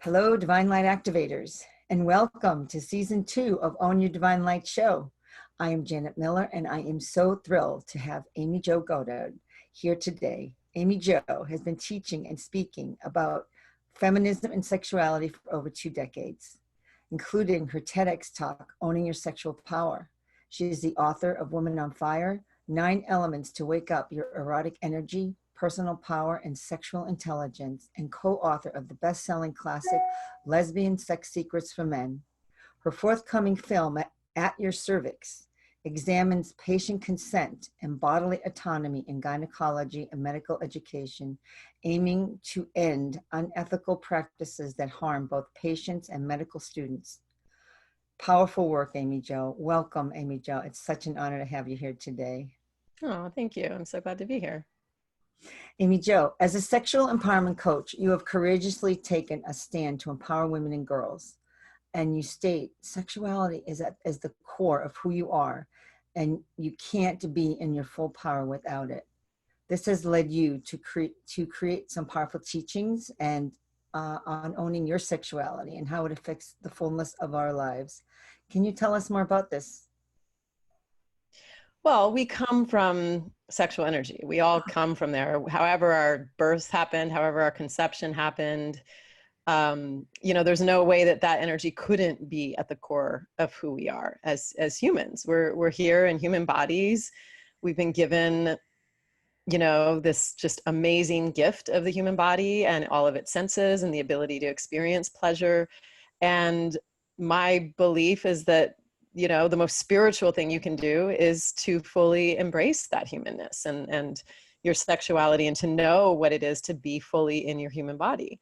Hello, Divine Light Activators, and welcome to Season 2 of Own Your Divine Light Show. I am Janet Miller, and I am so thrilled to have Amy Jo Goddard here today. Amy Jo has been teaching and speaking about feminism and sexuality for over 2 decades, including her TEDx talk, Owning Your Sexual Power. She is the author of Woman on Fire, 9 Elements to Wake Up Your Erotic Energy, Personal Power, and Sexual Intelligence, and co-author of the best-selling classic, Lesbian Sex Secrets for Men. Her forthcoming film, At Your Cervix, examines patient consent and bodily autonomy in gynecology and medical education, aiming to end unethical practices that harm both patients and medical students. Powerful work, Amy Jo. Welcome, Amy Jo. It's such an honor to have you here today. Oh, thank you. I'm so glad to be here. Amy Jo, as a sexual empowerment coach, you have courageously taken a stand to empower women and girls. And you state sexuality is the core of who you are, and you can't be in your full power without it. This has led you to create some powerful teachings and on owning your sexuality and how it affects the fullness of our lives. Can you tell us more about this? Well, we come from sexual energy. We all come from there. However our births happened, however our conception happened, there's no way that energy couldn't be at the core of who we are as humans. We're here in human bodies. We've been given, this just amazing gift of the human body and all of its senses and the ability to experience pleasure. And my belief is that the most spiritual thing you can do is to fully embrace that humanness and your sexuality, and to know what it is to be fully in your human body.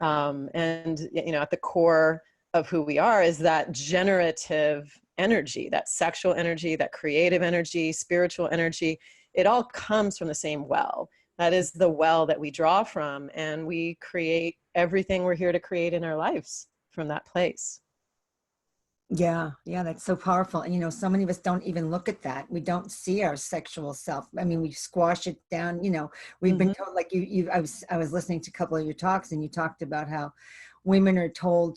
At the core of who we are is that generative energy, that sexual energy, that creative energy, spiritual energy. It all comes from the same well. That is the well that we draw from, and we create everything we're here to create in our lives from that place. Yeah, that's so powerful. And so many of us don't even look at that. We don't see our sexual self. I mean, we squash it down. We've been told, like I was listening to a couple of your talks, and you talked about how women are told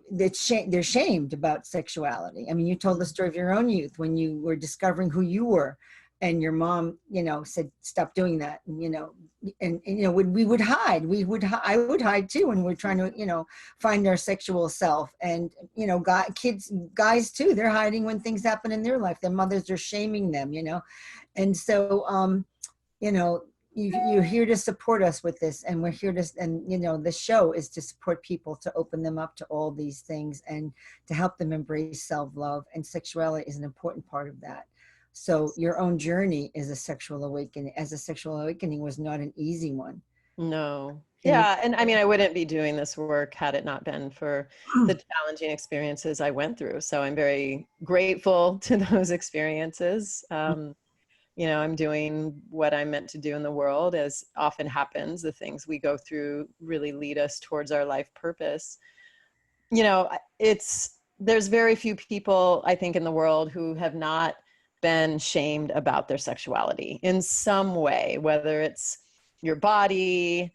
they're shamed about sexuality. I mean, you told the story of your own youth when you were discovering who you were, and your mom, said, stop doing that. And we would hide. I would hide too when we're trying to, find our sexual self. And, guys too, they're hiding when things happen in their life. Their mothers are shaming them, And so, you're here to support us with this, and we're here to, and the show is to support people, to open them up to all these things and to help them embrace self-love, and sexuality is an important part of that. So your own journey is a sexual awakening. As a sexual awakening was not an easy one. No. Yeah. And I mean, I wouldn't be doing this work had it not been for the challenging experiences I went through. So I'm very grateful to those experiences. I'm doing what I'm meant to do in the world, as often happens. The things we go through really lead us towards our life purpose. There's very few people, I think, in the world who have not been shamed about their sexuality in some way, whether it's your body,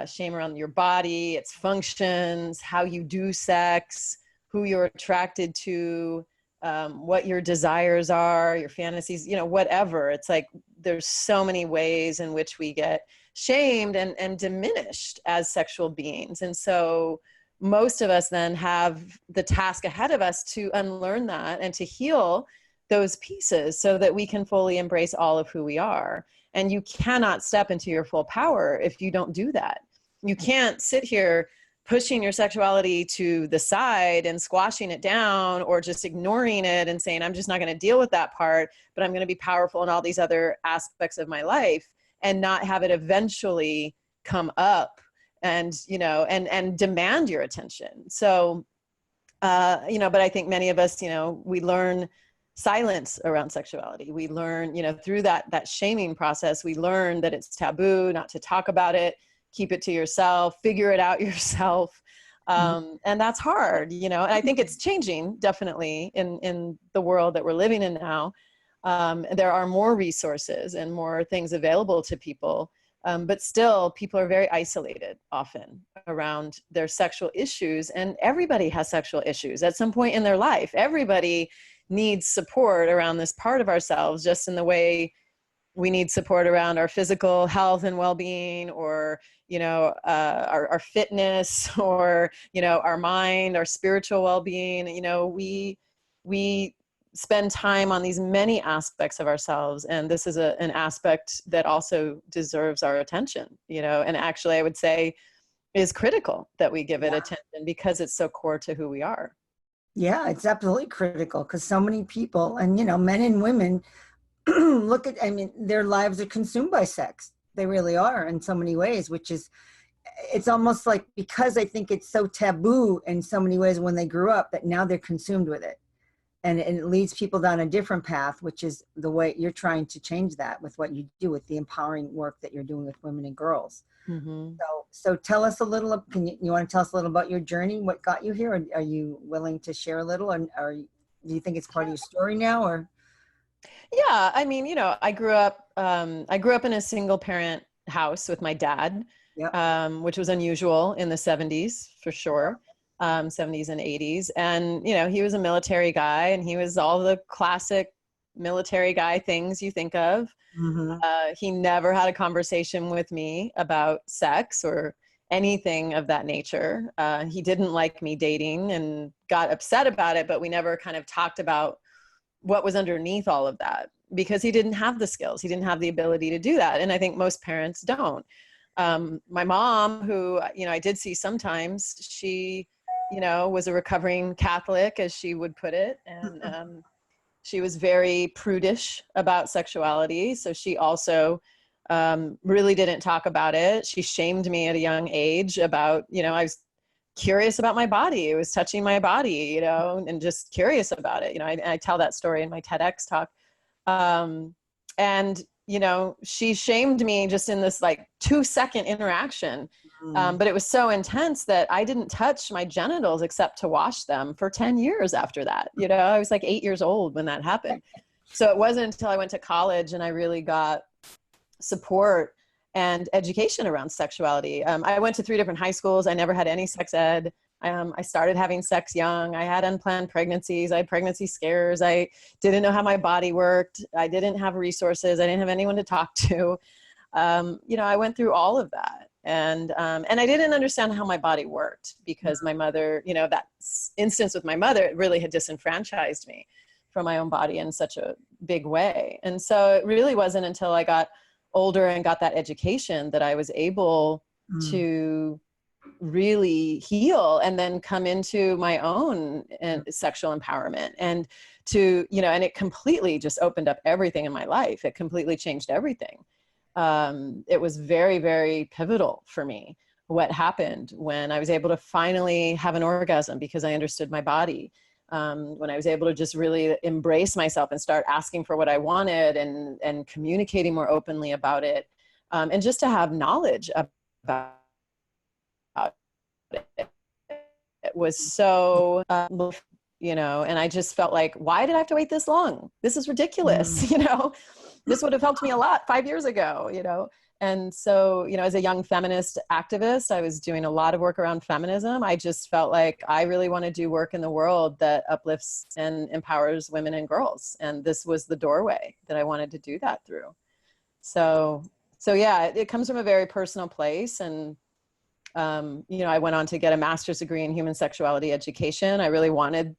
shame around your body, its functions, how you do sex, who you're attracted to, what your desires are, your fantasies, whatever. It's like there's so many ways in which we get shamed and diminished as sexual beings. And so most of us then have the task ahead of us to unlearn that and to heal those pieces so that we can fully embrace all of who we are. And you cannot step into your full power if you don't do that. You can't sit here pushing your sexuality to the side and squashing it down, or just ignoring it and saying, I'm just not going to deal with that part, but I'm going to be powerful in all these other aspects of my life, and not have it eventually come up and, and demand your attention. So, but I think many of us, we learn silence around sexuality. We learn, through that shaming process, we learn that it's taboo, not to talk about it, keep it to yourself, figure it out yourself. And that's hard, and I think it's changing definitely in the world that we're living in now. There are more resources and more things available to people But still, people are very isolated often around their sexual issues, and everybody has sexual issues at some point in their life. Everybody needs support around this part of ourselves, just in the way we need support around our physical health and well-being, or, our fitness, or, our mind, our spiritual well-being. We spend time on these many aspects of ourselves. And this is an aspect that also deserves our attention, and actually I would say is critical that we give it attention, because it's so core to who we are. Yeah, it's absolutely critical, because so many people, and, men and women their lives are consumed by sex. They really are, in so many ways, it's almost like, because I think it's so taboo in so many ways when they grew up, that now they're consumed with it. And it leads people down a different path, which is the way you're trying to change that with what you do, with the empowering work that you're doing with women and girls. Mm-hmm. So tell us a little, you want to tell us a little about your journey, what got you here? Or are you willing to share a little? And do you think it's part of your story now, or? Yeah, I grew up in a single parent house with my dad, which was unusual in the 70s for sure. 70s and 80s. And, he was a military guy, and he was all the classic military guy things you think of. Mm-hmm. He never had a conversation with me about sex or anything of that nature. He didn't like me dating and got upset about it, but we never kind of talked about what was underneath all of that, because he didn't have the skills. He didn't have the ability to do that. And I think most parents don't. My mom, who, I did see sometimes, she, was a recovering Catholic, as she would put it. And she was very prudish about sexuality. So she also really didn't talk about it. She shamed me at a young age about, I was curious about my body. It was touching my body, and just curious about it. I tell that story in my TEDx talk. And, she shamed me just in this 2-second interaction. But it was so intense that I didn't touch my genitals except to wash them for 10 years after that. I was 8 years old when that happened. So it wasn't until I went to college and I really got support and education around sexuality. I went to 3 different high schools. I never had any sex ed. I started having sex young. I had unplanned pregnancies. I had pregnancy scares. I didn't know how my body worked. I didn't have resources. I didn't have anyone to talk to. I went through all of that. And I didn't understand how my body worked, because my mother, that instance with my mother, it really had disenfranchised me from my own body in such a big way. And so it really wasn't until I got older and got that education that I was able to really heal and then come into my own sexual empowerment, and to, and it completely just opened up everything in my life. It completely changed everything. It was very, very pivotal for me what happened when I was able to finally have an orgasm, because I understood my body. When I was able to just really embrace myself and start asking for what I wanted, and communicating more openly about it, and just to have knowledge about it. It was so, and I just felt like, why did I have to wait this long? This is ridiculous. This would have helped me a lot 5 years ago, And so, as a young feminist activist, I was doing a lot of work around feminism. I just felt like I really want to do work in the world that uplifts and empowers women and girls. And this was the doorway that I wanted to do that through. So yeah, it comes from a very personal place. And, I went on to get a master's degree in human sexuality education. I really wanted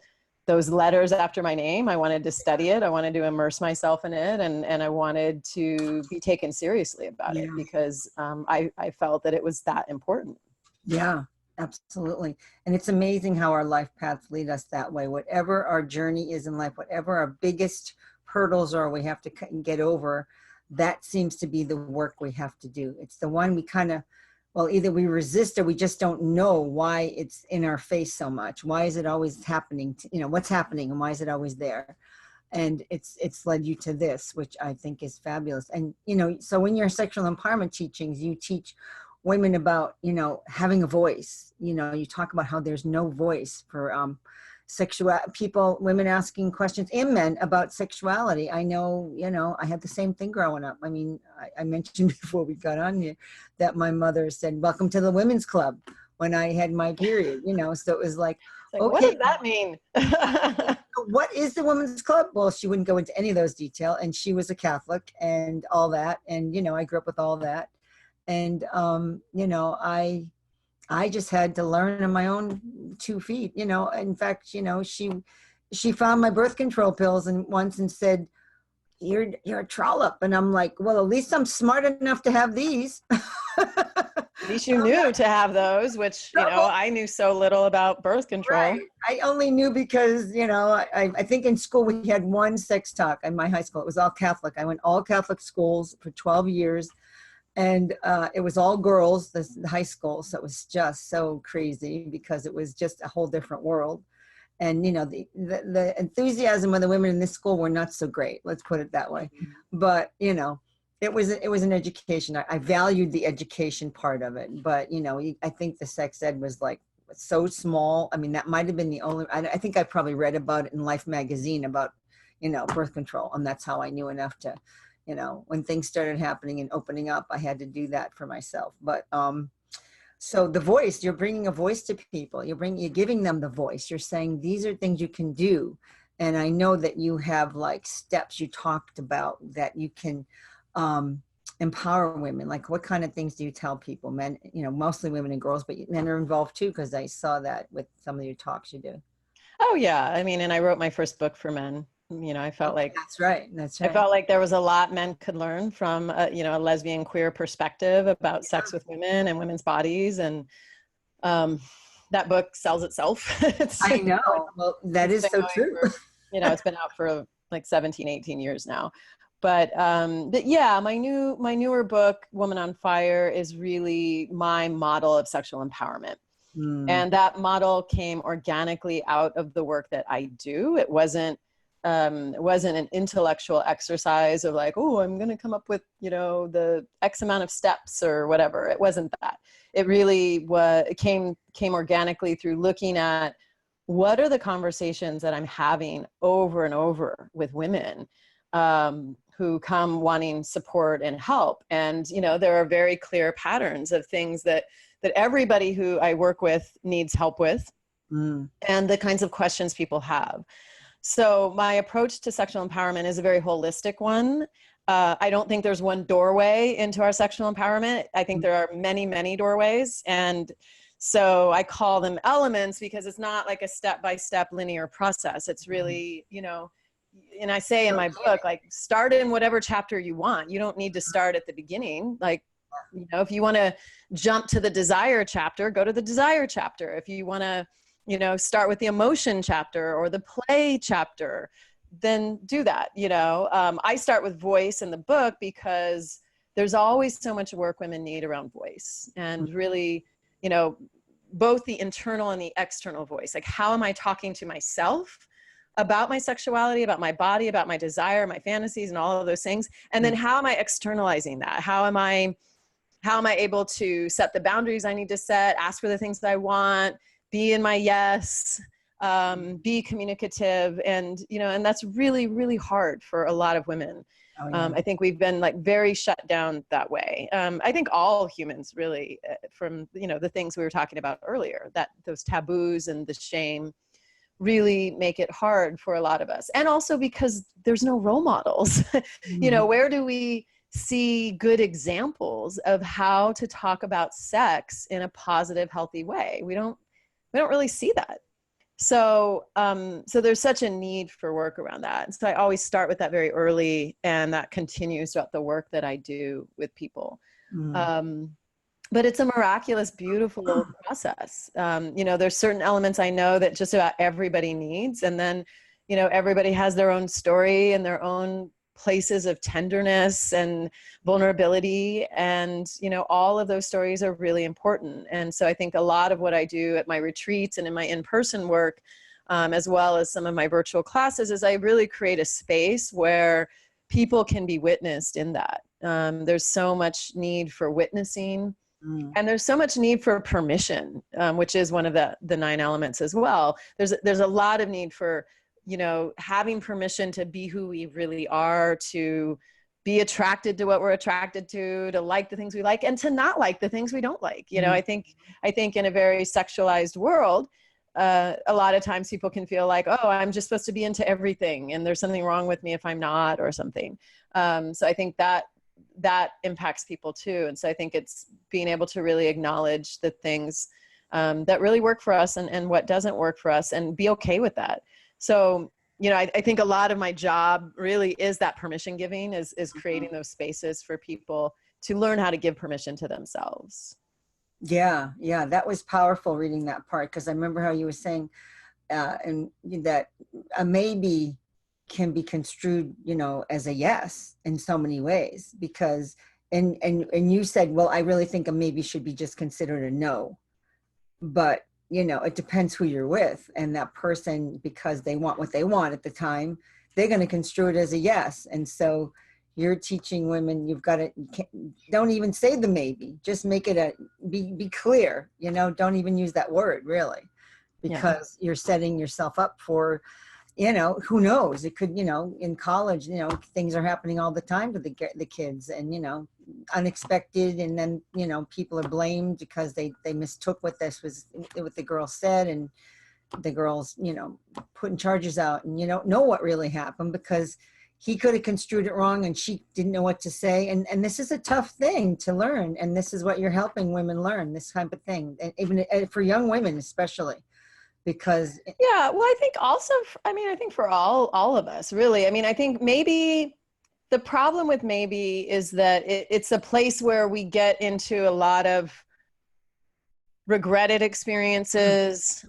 those letters after my name. I wanted to study it. I wanted to immerse myself in it. And I wanted to be taken seriously about it, because I felt that it was that important. Yeah, absolutely. And it's amazing how our life paths lead us that way. Whatever our journey is in life, whatever our biggest hurdles are we have to get over, that seems to be the work we have to do. It's the one we kind of, either we resist or we just don't know why it's in our face so much. Why is it always happening? What's happening and why is it always there? And it's led you to this, which I think is fabulous. And, so in your sexual empowerment teachings, you teach women about, having a voice. You talk about how there's no voice for women asking questions, and men, about sexuality. I know, I had the same thing growing up. I mean, I mentioned before we got on here that my mother said, "Welcome to the women's club," when I had my period, so it was like, Like, okay, what does that mean? what is the women's club? Well, she wouldn't go into any of those detail, and she was a Catholic and all that. And, I grew up with all that. And, I just had to learn on my own 2 feet, in fact, she found my birth control pills and once and said, you're a trollop. And I'm like, well, at least I'm smart enough to have these. At least you knew to have those, which, I knew so little about birth control. Right. I only knew because, I think in school we had one sex talk in my high school. It was all Catholic. I went all Catholic schools for 12 years. And it was all girls, the high school. So it was just so crazy because it was just a whole different world. And, the enthusiasm of the women in this school were not so great. Let's put it that way. But, it was an education. I valued the education part of it. But, I think the sex ed was like so small. I mean, that might have been the only, I think I probably read about it in Life magazine about, birth control. And that's how I knew enough to, when things started happening and opening up, I had to do that for myself. But so the voice, you're bringing a voice to people. You're giving them the voice. You're saying these are things you can do. And I know that you have like steps you talked about that you can empower women. Like what kind of things do you tell people? Men, mostly women and girls, but men are involved too, because I saw that with some of your talks you do. Oh yeah. I mean, and I wrote my first book for men. I felt like that's right. I felt like there was a lot men could learn from a lesbian queer perspective about sex with women and women's bodies, and that book sells itself. I know. Well, that is so true. It's been out for like 17, 18 years now. But yeah, my newer book, Woman on Fire, is really my model of sexual empowerment. And that model came organically out of the work that I do. It wasn't an intellectual exercise of like, oh, I'm going to come up with, the X amount of steps or whatever. It wasn't that. It really came organically through looking at what are the conversations that I'm having over and over with women who come wanting support and help. And, there are very clear patterns of things that everybody who I work with needs help with, and the kinds of questions people have. So my approach to sexual empowerment is a very holistic one. I don't think there's one doorway into our sexual empowerment. I think there are many, many doorways. And so I call them elements because it's not like a step-by-step linear process. It's really, and I say in my book, like, start in whatever chapter you want. You don't need to start at the beginning. Like, if you want to jump to the desire chapter, go to the desire chapter. If you want to, start with the emotion chapter or the play chapter, then do that. I start with voice in the book because there's always so much work women need around voice, and really, both the internal and the external voice. Like, how am I talking to myself about my sexuality, about my body, about my desire, my fantasies, and all of those things? And then how am I externalizing that? How am I able to set the boundaries I need to set, ask for the things that I want, be in my yes, be communicative, and that's really, really hard for a lot of women. Oh, yeah. I think we've been like very shut down that way. I think all humans really, from the things we were talking about earlier, that those taboos and the shame really make it hard for a lot of us, and also because there's no role models. Where do we see good examples of how to talk about sex in a positive, healthy way? We don't really see that. So there's such a need for work around that. And so I always start with that very early, and that continues throughout the work that I do with people. But it's a miraculous, beautiful process. There's certain elements I know that just about everybody needs. And then, everybody has their own story and their own places of tenderness and vulnerability. And, all of those stories are really important. And so I think a lot of what I do at my retreats and in my in-person work, as well as some of my virtual classes, is I really create a space where people can be witnessed in that. There's so much need for witnessing Mm. And there's so much need for permission, which is one of the 9 elements as well. There's a lot of need for, you know, having permission to be who we really are, to be attracted to what we're attracted to like the things we like, and to not like the things we don't like. You know, I think in a very sexualized world, a lot of times people can feel like, oh, I'm just supposed to be into everything, and there's something wrong with me if I'm not, or something. So I think that impacts people too. And so I think it's being able to really acknowledge the things that really work for us, and what doesn't work for us, and be okay with that. So, you know, I think a lot of my job really is that permission giving, is creating those spaces for people to learn how to give permission to themselves. Yeah, yeah, that was powerful reading that part, because I remember how you were saying, and that a maybe can be construed, you know, as a yes in so many ways, because, and you said, well, I really think a maybe should be just considered a no, but you know, it depends who you're with, and that person, because they want what they want at the time, they're going to construe it as a yes. And so you're teaching women, you've got to, don't even say the maybe, just make it be clear, you know, don't even use that word really, because you're setting yourself up for, you know, who knows, it could, you know, in college, you know, things are happening all the time to the kids, and, you know, unexpected, and then, you know, people are blamed because they mistook what the girl said, and the girls, you know, putting charges out, and you don't know what really happened, because he could have construed it wrong and she didn't know what to say. And this is a tough thing to learn, and this is what you're helping women learn, this type of thing, and even for young women especially, because Yeah, well, I think also, I think for all of us, really. I mean, I think maybe the problem with maybe is that it's a place where we get into a lot of regretted experiences,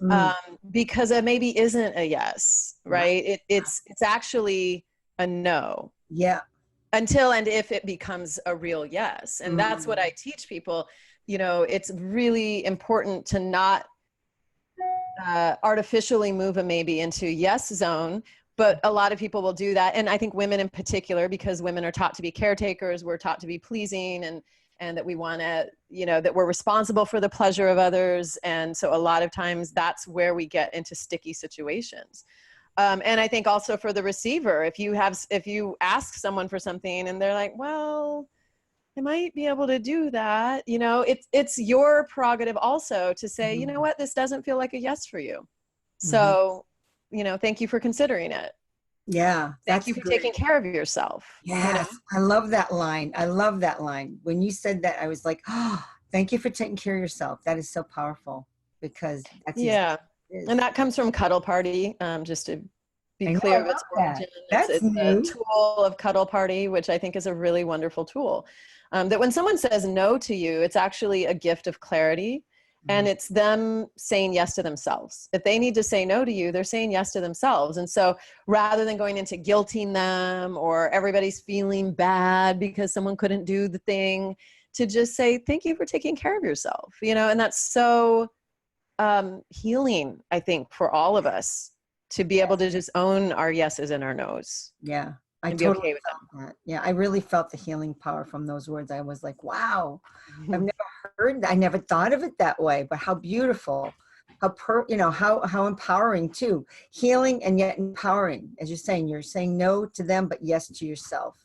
because it maybe isn't a yes, right? It's actually a no. Yeah. Until and if it becomes a real yes. And that's what I teach people. You know, it's really important to not artificially move a maybe into yes zone, but a lot of people will do that. And I think women in particular, because women are taught to be caretakers, we're taught to be pleasing, and that we want to, you know, that we're responsible for the pleasure of others. And so a lot of times that's where we get into sticky situations. And I think also for the receiver, if you ask someone for something and they're like, well, I might be able to do that. You know, it's your prerogative also to say, you know what, this doesn't feel like a yes for you. So, you know, thank you for considering it. Yeah. Thank you for taking care of yourself. Yes. You know? I love that line. I love that line. When you said that, I was like, oh, thank you for taking care of yourself. That is so powerful, because that's and that comes from Cuddle Party, just to be I clear know of its about origin. that. That's It's a new. tool of Cuddle Party, which I think is a really wonderful tool. That when someone says no to you, it's actually a gift of clarity, and it's them saying yes to themselves. If they need to say no to you, they're saying yes to themselves. And so rather than going into guilting them, or everybody's feeling bad because someone couldn't do the thing, to just say, thank you for taking care of yourself, you know. And that's so healing, I think, for all of us, to be able to just own our yeses and our nos. Yeah. I And totally be okay with felt that. Yeah. I really felt the healing power from those words. I was like, wow, I've never heard that. I never thought of it that way, but how beautiful, how empowering too. Healing and yet empowering. As you're saying no to them, but yes to yourself.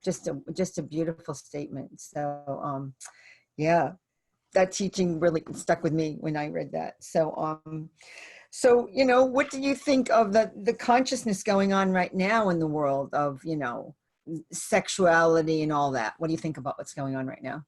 Just a beautiful statement. So, yeah, that teaching really stuck with me when I read that. So, you know, what do you think of the consciousness going on right now in the world of, you know, sexuality and all that? What do you think about what's going on right now?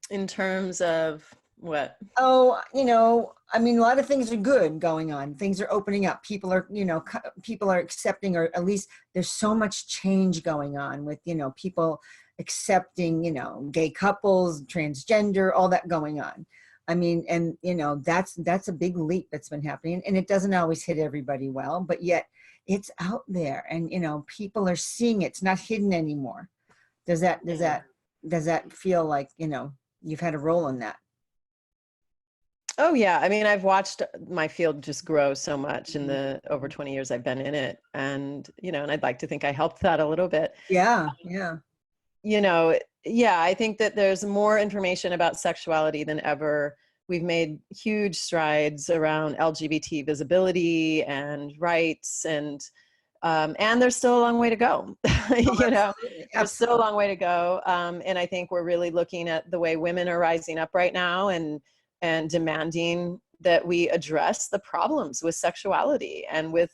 In terms of what? Oh, you know, I mean, a lot of things are good going on. Things are opening up. People are, you know, people are accepting, or at least there's so much change going on with, you know, people accepting, you know, gay couples, transgender, all that going on. I mean, and you know, that's a big leap that's been happening, and it doesn't always hit everybody well, but yet it's out there, and you know, people are seeing it. It's not hidden anymore. Does that feel like, you know, you've had a role in that? Oh yeah. I mean, I've watched my field just grow so much in the over 20 years I've been in it. And, you know, and I'd like to think I helped that a little bit. Yeah. Yeah. You know, yeah, I think that there's more information about sexuality than ever. We've made huge strides around LGBT visibility and rights, and there's still a long way to go. You know, Absolutely. there's still a Absolutely. long way to go. And I think we're really looking at the way women are rising up right now and demanding that we address the problems with sexuality and with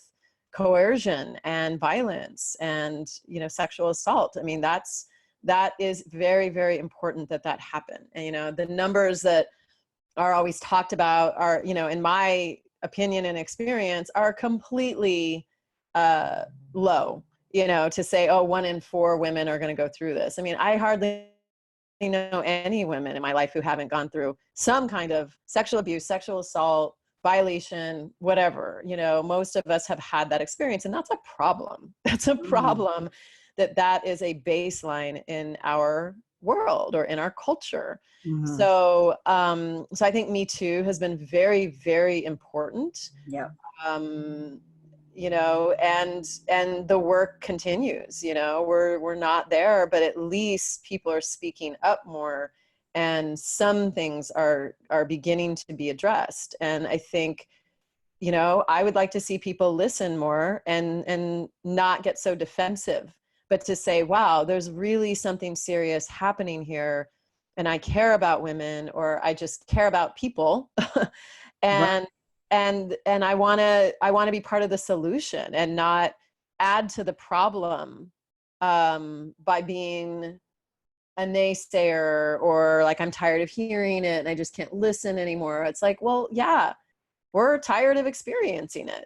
coercion and violence and, you know, sexual assault. I mean, that is very, very important that that happen. And, you know, the numbers that are always talked about are, you know, in my opinion and experience, are completely low, you know, to say, oh, 1 in 4 women are going to go through this. I mean, I hardly know any women in my life who haven't gone through some kind of sexual abuse, sexual assault, violation, whatever. You know, most of us have had that experience, and that's a problem. That's a Mhm. problem that is a baseline in our world or in our culture. Mhm. So I think Me Too has been very, very important. Yeah. Um, you know, and the work continues. You know, we're not there, but at least people are speaking up more, and some things are beginning to be addressed. And I think, you know, I would like to see people listen more and not get so defensive, but to say, wow, there's really something serious happening here, and I care about women, or I just care about people. Right. and and I want to be part of the solution and not add to the problem by being a naysayer, or like, I'm tired of hearing it and I just can't listen anymore. It's like, well, yeah, we're tired of experiencing it.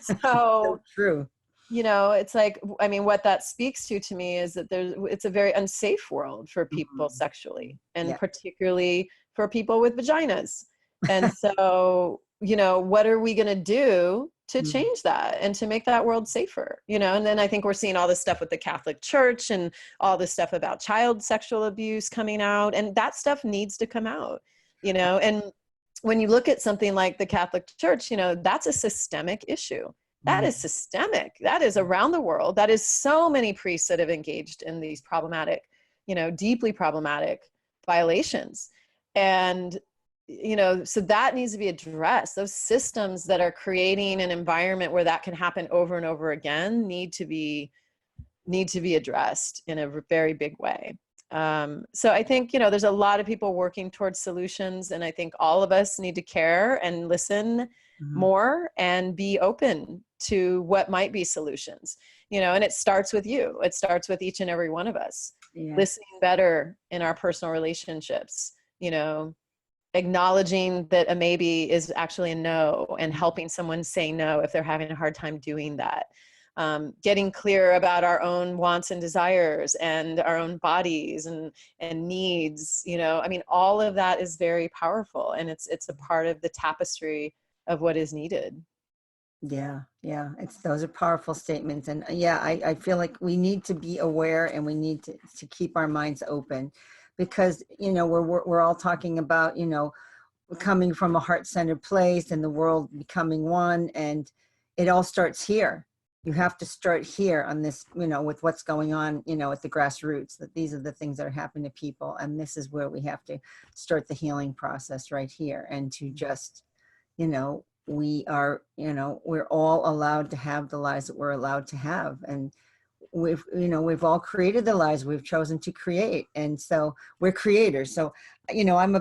So So, true. you know, it's like, I mean, what that speaks to me is that it's a very unsafe world for people Mhm. sexually, and Yeah. particularly for people with vaginas. And so, you know, what are we going to do to Mhm. change that and to make that world safer? You know, and then I think we're seeing all this stuff with the Catholic Church and all this stuff about child sexual abuse coming out, and that stuff needs to come out, you know. And when you look at something like the Catholic Church, you know, that's a systemic issue. That Mhm. is systemic. That is around the world. That is so many priests that have engaged in these problematic, you know, deeply problematic violations. And, you know, so that needs to be addressed. Those systems that are creating an environment where that can happen over and over again need to be addressed in a very big way. So I think, you know, there's a lot of people working towards solutions, and I think all of us need to care and listen Mhm. more and be open to what might be solutions, you know. And it starts with you. It starts with each and every one of us Yes. listening better in our personal relationships, you know, acknowledging that a maybe is actually a no, and helping someone say no if they're having a hard time doing that. Getting clear about our own wants and desires and our own bodies and needs, you know. I mean, all of that is very powerful, and it's a part of the tapestry of what is needed. Yeah, yeah, it's those are powerful statements, and yeah, I feel like we need to be aware, and we need to keep our minds open, because you know we're all talking about, you know, coming from a heart-centered place and the world becoming one, and it all starts here. You have to start here on this, you know, with what's going on, you know, at the grassroots, that these are the things that are happening to people, and this is where we have to start the healing process right here, and to just, you know, we are, you know, we're all allowed to have the lives that we're allowed to have. And we've, you know, we've all created the lives we've chosen to create. And so we're creators. So, you know, I'm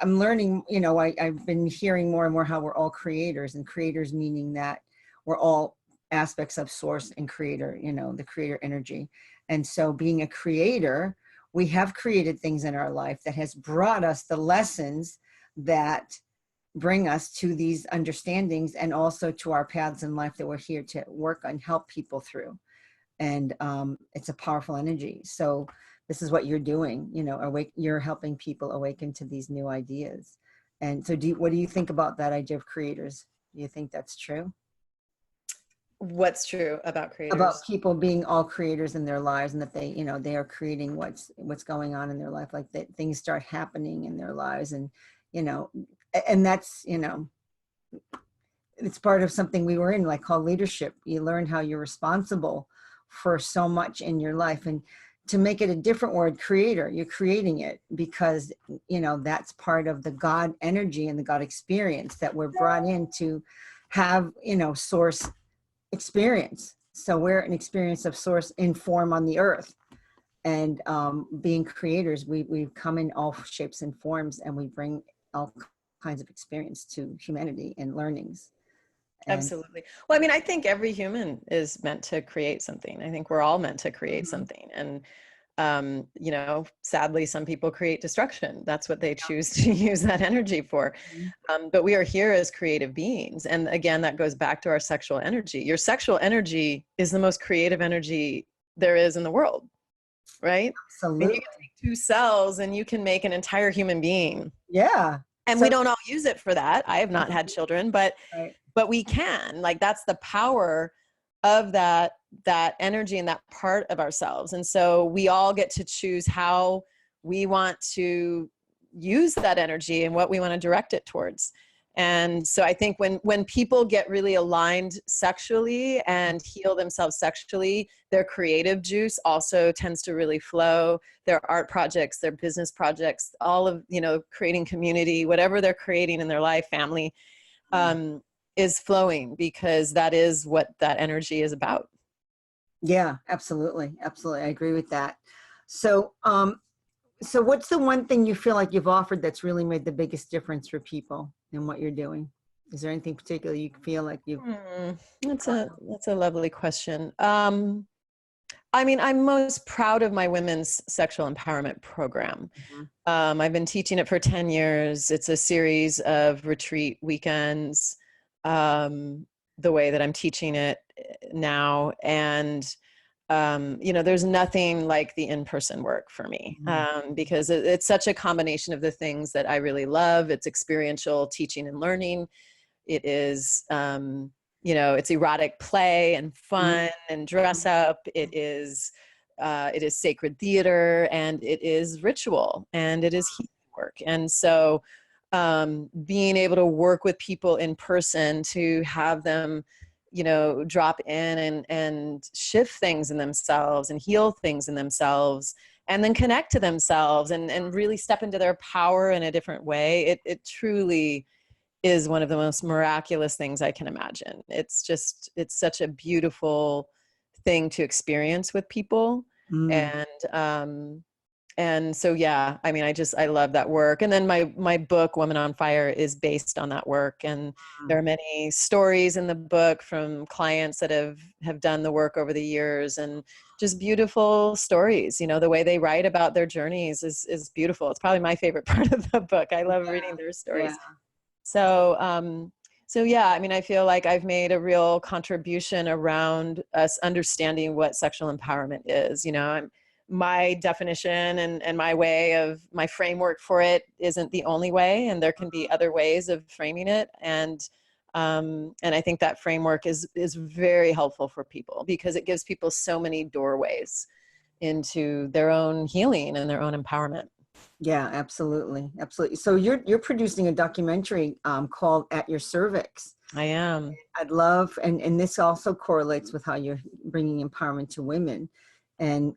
learning, you know, I've been hearing more and more how we're all creators, and creators meaning that we're all aspects of source and creator, you know, the creator energy. And so being a creator, we have created things in our life that has brought us the lessons that bring us to these understandings, and also to our paths in life that we're here to work on, help people through. And it's a powerful energy. So this is what you're doing, you know, you're helping people awaken to these new ideas. And so what do you think about that idea of creators? Do you think that's true? What's true about About creators? people being all creators in their lives, and that they, you know, they are creating what's going on in their life, like that things start happening in their lives, and you know, and that's, you know, it's part of something we were in, like, called leadership. You learn how you're responsible for so much in your life. And to make it a different word, creator, you're creating it because, you know, that's part of the God energy and the God experience that we're brought in to have, you know, source experience. So we're an experience of source in form on the earth. And being creators, we come in all shapes and forms, and we bring all kinds of experience to humanity and learnings. And Absolutely. Well, I mean, I think every human is meant to create something. I think we're all meant to create something. And, you know, sadly, some people create destruction. That's what they choose to use that energy for. But we are here as creative beings. And again, that goes back to our sexual energy. Your sexual energy is the most creative energy there is in the world, right? absolutely. And you can take two cells and you can make an entire human being. Yeah. And So- we don't all use it for that. I have not had children, but right. but we can, like, that's the power of that energy and that part of ourselves. And so we all get to choose how we want to use that energy and what we want to direct it towards. And so I think when people get really aligned sexually and heal themselves sexually, their creative juice also tends to really flow. Their art projects, their business projects, all of, you know, creating community, whatever they're creating in their life, family, is flowing, because that is what that energy is about. Yeah, absolutely. Absolutely. I agree with that. So, so what's the one thing you feel like you've offered that's really made the biggest difference for people in what you're doing? Is there anything particular you feel like you've? That's a lovely question. I mean, I'm most proud of my women's sexual empowerment program. I've been teaching it for 10 years. It's a series of retreat weekends, the way that I'm teaching it now. And, you know, there's nothing like the in-person work for me, because it's such a combination of the things that I really love. It's experiential teaching and learning. It is, you know, it's erotic play and fun and dress up. It is sacred theater, and it is ritual, and it is healing work. And so being able to work with people in person, to have them, you know, drop in and shift things in themselves and heal things in themselves, and then connect to themselves and really step into their power in a different way. It truly is one of the most miraculous things I can imagine. It's such a beautiful thing to experience with people. And so, yeah, I mean, I love that work. And then my book, Woman on Fire, is based on that work. And there are many stories in the book from clients that have done the work over the years, and just beautiful stories. You know, the way they write about their journeys is beautiful. It's probably my favorite part of the book. I love reading their stories. So, so yeah, I mean, I feel like I've made a real contribution around us understanding what sexual empowerment is. You know, my definition and my way of my framework for it isn't the only way, and there can be other ways of framing it. And I think that framework is very helpful for people, because it gives people so many doorways into their own healing and their own empowerment. Yeah, absolutely. Absolutely. So you're producing a documentary called At Your Cervix. I am. I'd love, and this also correlates with how you're bringing empowerment to women. And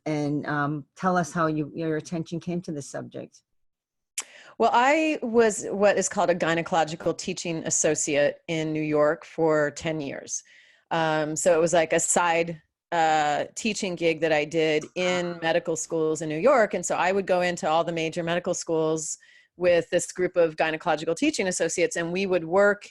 tell us how your attention came to this subject. Well, I was what is called a gynecological teaching associate in New York for 10 years. So it was like a side teaching gig that I did in medical schools in New York. And so I would go into all the major medical schools with this group of gynecological teaching associates, and we would work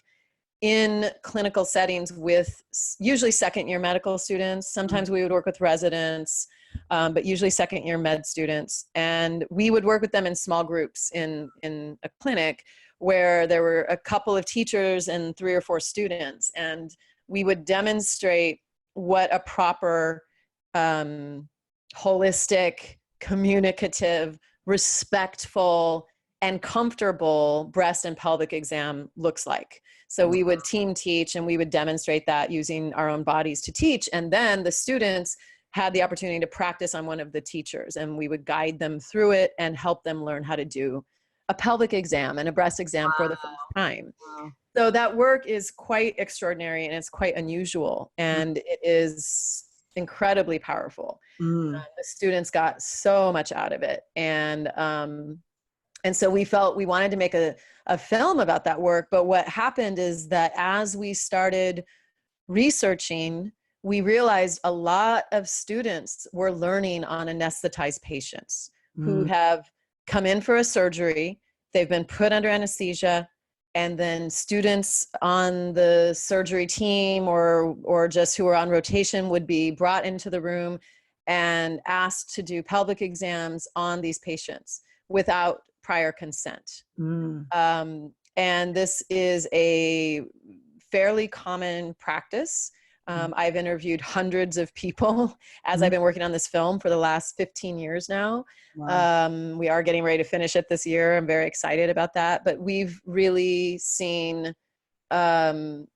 in clinical settings with usually second-year medical students. Sometimes we would work with residents, but usually second-year med students. And we would work with them in small groups in a clinic where there were a couple of teachers and 3 or 4 students. And we would demonstrate what a proper, holistic, communicative, respectful, and comfortable breast and pelvic exam looks like. So we would team teach, and we would demonstrate that using our own bodies to teach. And then the students had the opportunity to practice on one of the teachers, and we would guide them through it and help them learn how to do a pelvic exam and a breast exam for the first time. So that work is quite extraordinary, and it's quite unusual. And it is incredibly powerful. The students got so much out of it. And so we felt we wanted to make a film about that work. But what happened is that as we started researching, we realized a lot of students were learning on anesthetized patients who have come in for a surgery. They've been put under anesthesia, and then students on the surgery team or just who are on rotation would be brought into the room and asked to do pelvic exams on these patients without prior consent. And this is a fairly common practice. I've interviewed hundreds of people as I've been working on this film for the last 15 years now. Wow. We are getting ready to finish it this year. I'm very excited about that. But we've really seen the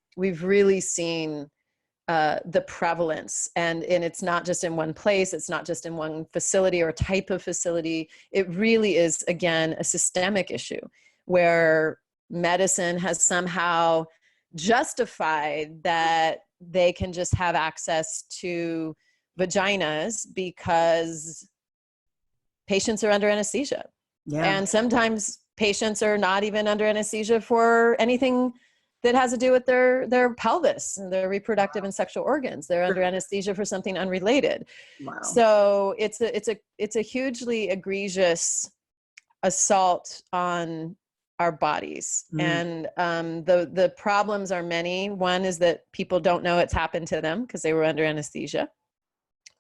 prevalence, and it's not just in one place. It's not just in one facility or type of facility. It really is, again, a systemic issue where medicine has somehow justified that they can just have access to vaginas because patients are under anesthesia. Yeah. And sometimes patients are not even under anesthesia for anything that has to do with their pelvis and their reproductive and sexual organs. They're under anesthesia for something unrelated. Wow. So it's a hugely egregious assault on our bodies. And the problems are many. One is that people don't know it's happened to them because they were under anesthesia.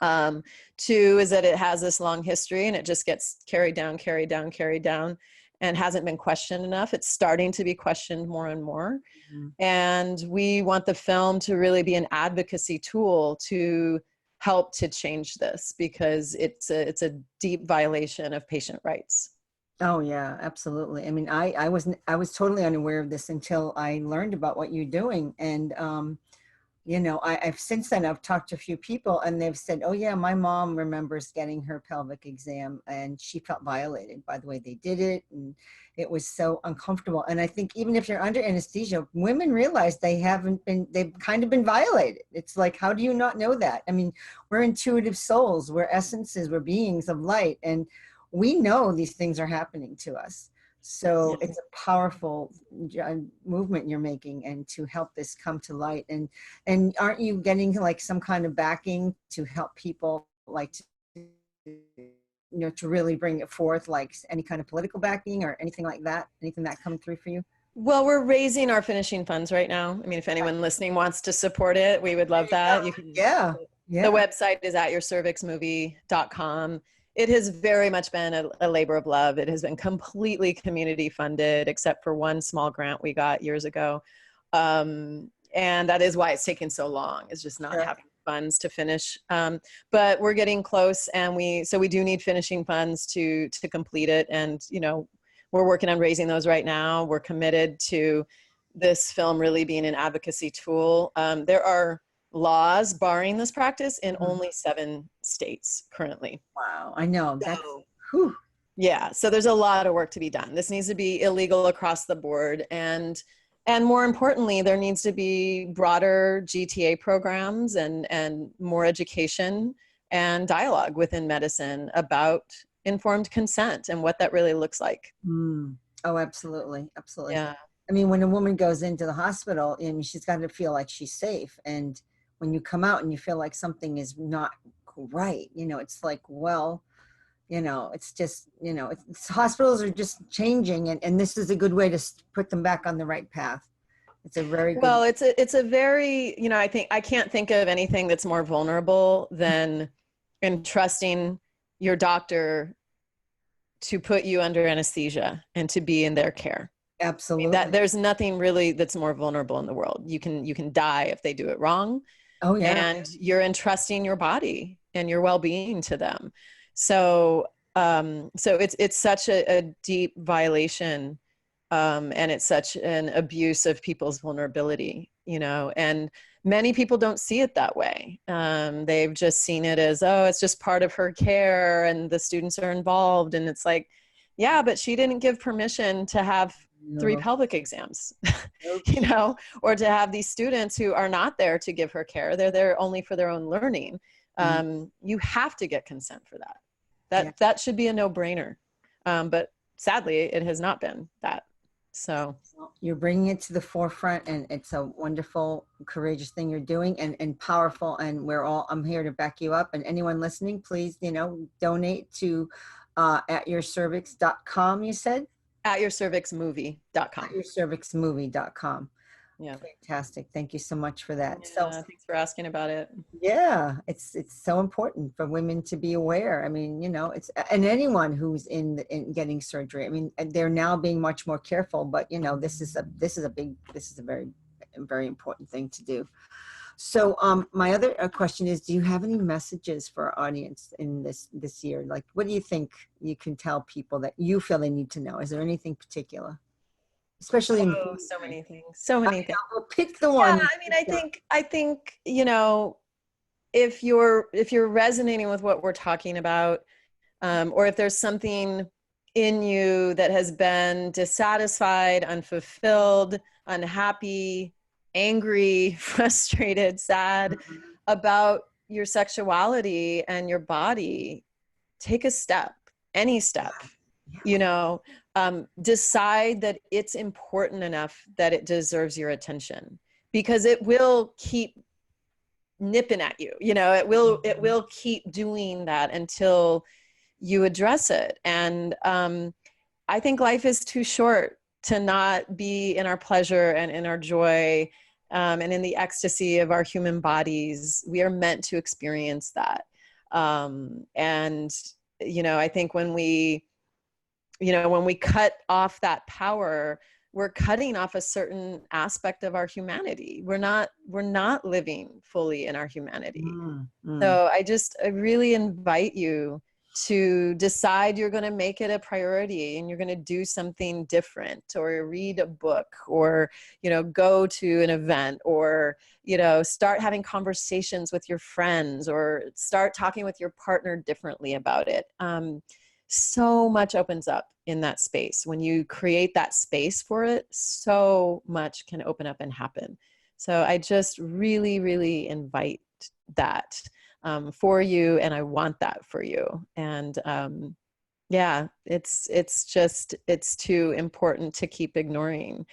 Two is that it has this long history and it just gets carried down, and hasn't been questioned enough. It's starting to be questioned more and more. And we want the film to really be an advocacy tool to help to change this, because it's a deep violation of patient rights. Oh yeah, absolutely. I mean, I was totally unaware of this until I learned about what you're doing. And, you know, I've since then I've talked to a few people and they've said, oh yeah, my mom remembers getting her pelvic exam and she felt violated by the way they did it. And it was so uncomfortable. And I think even if you're under anesthesia, women realize they've kind of been violated. It's like, how do you not know that? I mean, we're intuitive souls, we're essences, we're beings of light. And we know these things are happening to us. So it's a powerful movement you're making, and to help this come to light. And aren't you getting like some kind of backing to help people, like, to really bring it forth, like any kind of political backing or anything like that? Anything that come through for you? Well, we're raising our finishing funds right now. I mean, if anyone listening wants to support it, we would love that. You can, the website is at yourcervixmovie.com. It has very much been a labor of love. It has been completely community funded, except for one small grant we got years ago. And that is why it's taken so long, is just not having funds to finish. But we're getting close, and we do need finishing funds to complete it. And, you know, we're working on raising those right now. We're committed to this film really being an advocacy tool. There are laws barring this practice in only 7 states currently. Wow, I know. That's, yeah, so there's a lot of work to be done. This needs to be illegal across the board. And more importantly, there needs to be broader GTA programs and more education and dialogue within medicine about informed consent and what that really looks like. Oh, absolutely. Absolutely. Yeah. I mean, when a woman goes into the hospital, I mean, she's got to feel like she's safe. And when you come out and you feel like something is not right, you know, it's like, well, you know, it's just, you know, hospitals are just changing, and this is a good way to put them back on the right path. It's a very good. Well, it's a very, you know, I can't think of anything that's more vulnerable than entrusting your doctor to put you under anesthesia and to be in their care. Absolutely. I mean, there's nothing really that's more vulnerable in the world. You can die if they do it wrong. Oh yeah. And you're entrusting your body and your well-being to them. So it's such a deep violation, and it's such an abuse of people's vulnerability, you know, and many people don't see it that way. They've just seen it as, oh, it's just part of her care and the students are involved. And it's like, yeah, but she didn't give permission to have 3 pelvic exams, you know, or to have these students who are not there to give her care. They're there only for their own learning. You have to get consent for that. Yeah. That should be a no-brainer. But sadly, it has not been that. So you're bringing it to the forefront, and it's a wonderful, courageous thing you're doing, and powerful. And I'm here to back you up. And anyone listening, please, donate to at yourcervix.com, you said? At yourcervixmovie.com. At yourcervixmovie.com. Yeah. Fantastic. Thank you so much for that. Yeah, So thanks for asking about it. yeah, it's so important for women to be aware. I mean, it's, and anyone who's in getting surgery. I mean, they're now being much more careful, but this is a very, very important thing to do. So my other question is, do you have any messages for our audience in this year? Like, what do you think you can tell people that you feel they need to know? Is there anything particular? Especially so many things. We'll pick the one. Yeah, I mean, I think, if you're resonating with what we're talking about, or if there's something in you that has been dissatisfied, unfulfilled, unhappy, angry, frustrated, sad about your sexuality and your body, take a step, any step, decide that it's important enough that it deserves your attention, because it will keep nipping at you. It will keep doing that until you address it. And I think life is too short to not be in our pleasure and in our joy, and in the ecstasy of our human bodies. We are meant to experience that. And I think when we cut off that power, we're cutting off a certain aspect of our humanity. We're not living fully in our humanity. So I really invite you to decide you're going to make it a priority, and you're going to do something different, or read a book, or, go to an event, or, start having conversations with your friends, or start talking with your partner differently about it. So much opens up in that space. When you create that space for it, so much can open up and happen. So I just really, really invite that for you, and I want that for you. And yeah, it's too important to keep ignoring.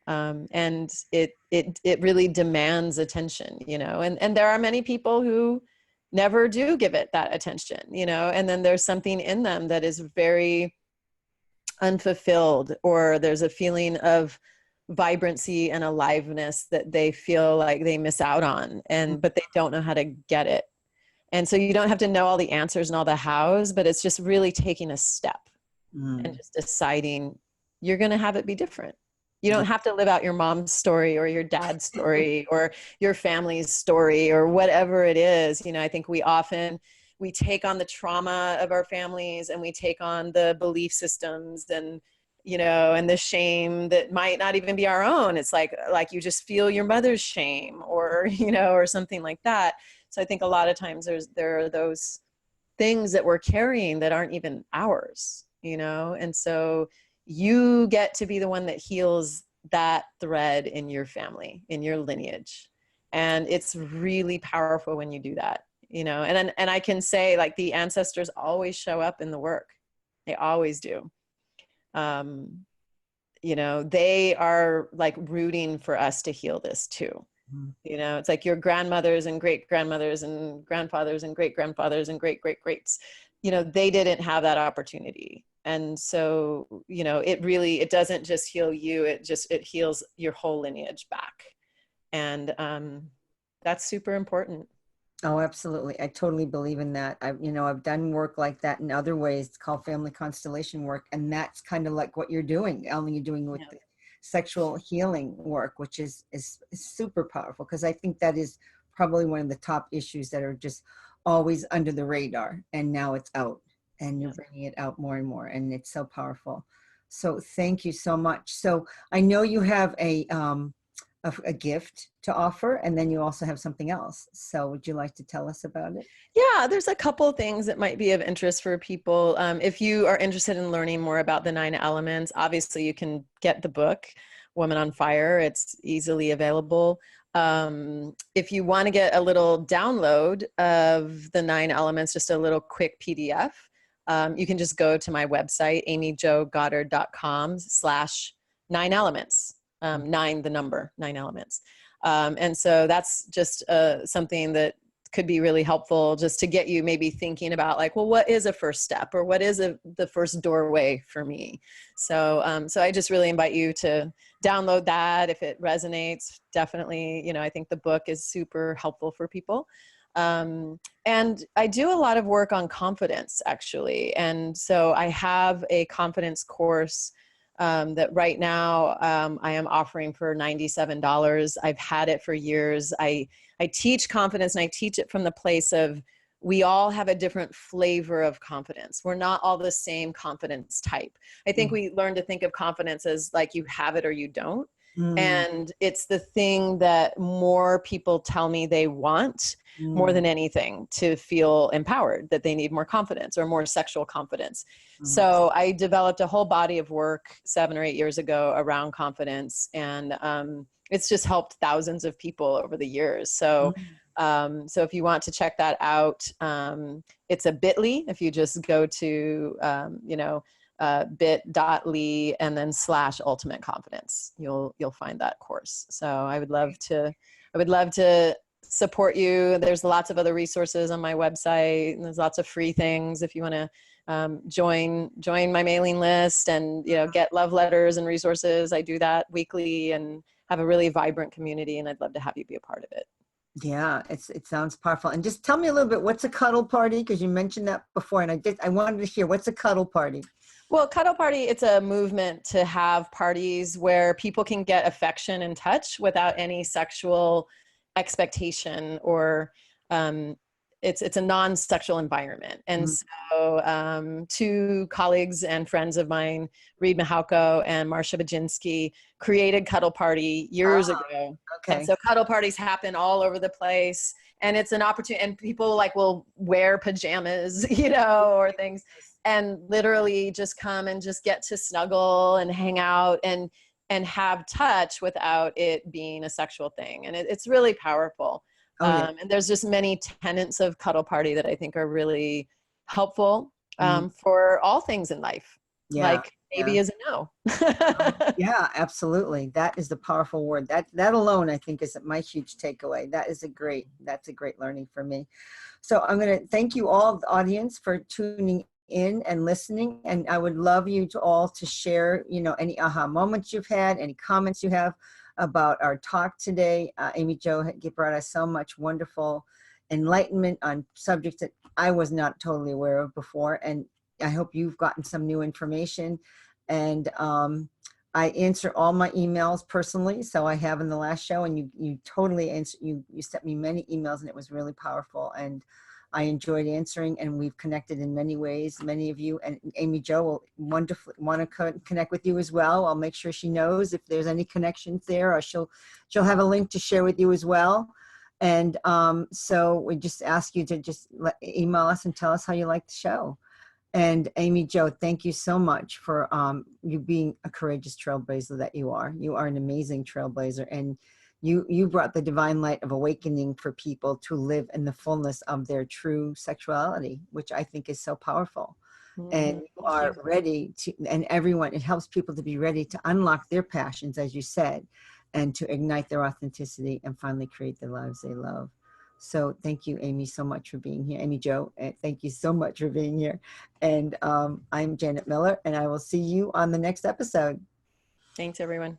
And it really demands attention, and there are many people who never do give it that attention, and then there's something in them that is very unfulfilled, or there's a feeling of vibrancy and aliveness that they feel like they miss out on, but they don't know how to get it. And so you don't have to know all the answers and all the hows, but it's just really taking a step and just deciding you're going to have it be different. You don't have to live out your mom's story, or your dad's story, or your family's story, or whatever it is. I think we take on the trauma of our families, and we take on the belief systems, and, and the shame that might not even be our own. It's like you just feel your mother's shame, or, or something like that. So I think a lot of times there are those things that we're carrying that aren't even ours, and so you get to be the one that heals that thread in your family, in your lineage. And it's really powerful when you do that, and I can say, like, the ancestors always show up in the work. They always do. They are like rooting for us to heal this too. It's like your grandmothers and great grandmothers and grandfathers and great grandfathers and great great greats, they didn't have that opportunity. And so, it doesn't just heal you, it heals your whole lineage back. And that's super important. Oh, absolutely. I totally believe in that. I've done work like that in other ways. It's called family constellation work. And that's kind of like what you're doing, only you're doing with the sexual healing work, which is super powerful, because I think that is probably one of the top issues that are just always under the radar. And now it's out, and you're bringing it out more and more, and it's so powerful. So thank you so much. So I know you have a gift to offer, and then you also have something else. So would you like to tell us about it? Yeah, there's a couple of things that might be of interest for people. If you are interested in learning more about the 9 elements, obviously you can get the book, Woman on Fire. It's easily available. If you want to get a little download of the 9 elements, just a little quick PDF, you can just go to my website, amyjogoddard.com/9 elements. 9, the number, 9 elements. And so that's just something that could be really helpful just to get you maybe thinking about like, well, what is a first step, or what is the first doorway for me? So, so I just really invite you to download that if it resonates. Definitely, you know, I think the book is super helpful for people. And I do a lot of work on confidence, actually. And so I have a confidence course that right now I am offering for $97. I've had it for years. I teach confidence, and I teach it from the place of we all have a different flavor of confidence. We're not all the same confidence type. I think we learn to think of confidence as like you have it or you don't. And it's the thing that more people tell me they want more than anything to feel empowered, that they need more confidence or more sexual confidence. So I developed a whole body of work 7 or 8 years ago around confidence. And it's just helped thousands of people over the years. So, so if you want to check that out, it's a bit.ly. If you just go to, you know, bit.ly and then /ultimate confidence, you'll find that course. So I would love to support you. There's lots of other resources on my website, and there's lots of free things if you want to join my mailing list and, you know, get love letters and resources. I do that weekly and have a really vibrant community, and I'd love to have you be a part of it. Yeah, it sounds powerful. And just tell me a little bit, what's a cuddle party? Because you mentioned that before, and I wanted to hear, what's a cuddle party? Well, Cuddle Party, it's a movement to have parties where people can get affection and touch without any sexual expectation, or it's a non-sexual environment. And so 2 colleagues and friends of mine, Reed Mihalko and Marcia Baginski, created Cuddle Party years ago. Okay. And so Cuddle Parties happen all over the place. And it's an opportunity, and people like will wear pajamas, you know, or things, and literally just come and just get to snuggle and hang out and have touch without it being a sexual thing. And it's really powerful. And there's just many tenets of Cuddle Party that I think are really helpful for all things in life. Like maybe is a no. Yeah, absolutely. That is the powerful word. That alone, I think, is my huge takeaway. That's a great learning for me. So I'm going to thank you all, the audience, for tuning in and listening. And I would love you to all to share, you know, any aha moments you've had, any comments you have about our talk today. Amy Jo brought us so much wonderful enlightenment on subjects that I was not totally aware of before. And I hope you've gotten some new information. And I answer all my emails personally. So I have in the last show, and you totally answer, you sent me many emails, and it was really powerful. And I enjoyed answering, and we've connected in many ways, many of you. And Amy Jo will wonderfully want to connect with you as well. I'll make sure she knows if there's any connections there, or she'll have a link to share with you as well. And so we just ask you to just email us and tell us how you like the show. And Amy Jo, thank you so much for you being a courageous trailblazer that you are. You are an amazing trailblazer, and you brought the divine light of awakening for people to live in the fullness of their true sexuality, which I think is so powerful. And you are ready to, and everyone, it helps people to be ready to unlock their passions, as you said, and to ignite their authenticity and finally create the lives they love. So thank you, Amy, so much for being here. Amy Jo, thank you so much for being here. And I'm Janet Miller, and I will see you on the next episode. Thanks, everyone.